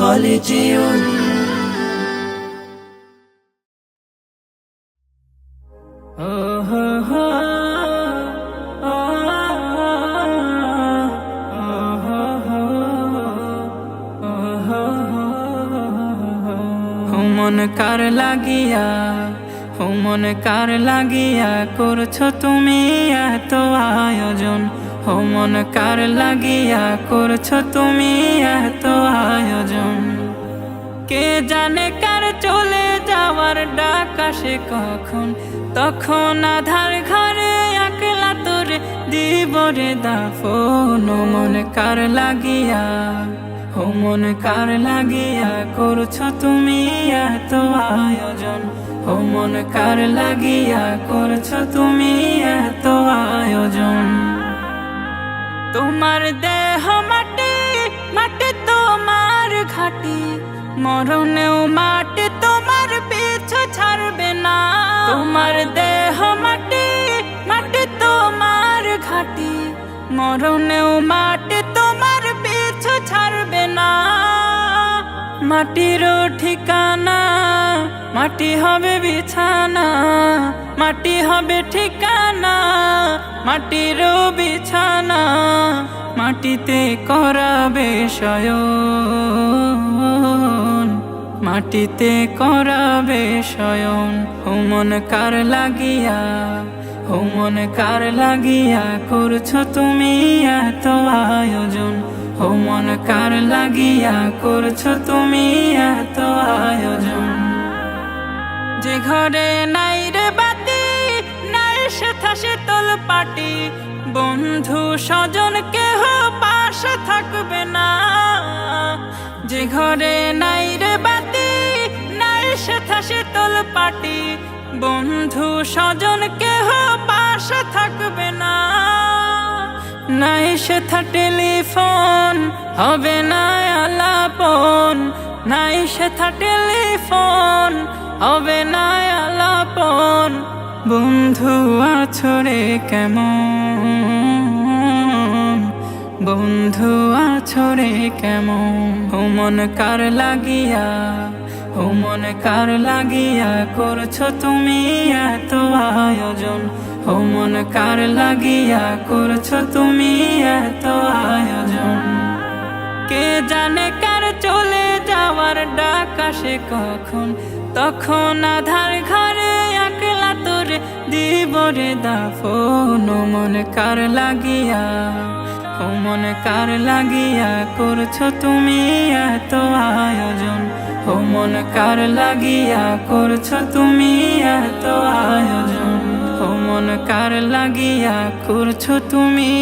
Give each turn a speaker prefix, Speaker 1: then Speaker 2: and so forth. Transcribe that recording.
Speaker 1: خالدون
Speaker 2: মন কার লাগিয়া মন কার লাগিয়া করছো তুমি এত আয়োজন মন কার লাগিয়া করছো তুমি এত আয়োজন কে জানে কার চলে যাওয়ার ডাক আসে কখন তখন আধার ঘরে একলা তোরে দিব রে দাফন মন কার লাগিয়া মন কার লাগিয়া করছো তুমি এত আয়োজন মন কার লাগিয়া করছো তুমি এত আয়োজন তোমার দেহ মাটি মাটি তোমার ঘাটি মরণেও মাটি তোমার পিছু ছাড়বে না তোমার দেহ মাটি মাটি তোমার ঘাটি মরণেও মাটি তোমার পিছু ছাড়বে না মাটিরও ঠিকানা মাটি হবে বিছানা মাটি হবে ঠিকানা মাটিরও বিছানা মাটিতে করাবে শয়ন মাটিতে করাবে শয়ন মন কার লাগিয়া মন কার লাগিয়া করছো তুমি এত আয়োজন মন কার লাগিয়া করছো তুমি এত আয়োজন যে ঘরে নাই রে বাতি নাই সে থাসে তোল পাটি বন্ধু স্বজন কেহ পাশে থাকবে না যে ঘরে নাই রে বাতি নাই সে থাসে তোল পাটি বন্ধু স্বজন কেহ পাশে থাকবে না নাই সে থা টেলিফোন হবে না আলাপন নাই সে থা টেলিফোন হবে না আলাপন বন্ধু আছো রে কেমন বন্ধু আছো রে কেমন মন কার লাগিয়া মন কার লাগিয়া করছো তুমি এত আয়োজন মন কার লাগিয়া করছো তুমি এত আয়োজন কে জানে কার চলে যাওয়ার ডাক আসে কখন তখন আধার ঘরে একলা তোরে দিব রে দাফন মন কার লাগিয়া মন কার লাগিয়া করছো তুমি এত আয়োজন মন কার লাগিয়া করছো তুমি এত আয়োজন মন কার লাগিয়া করছো তুমি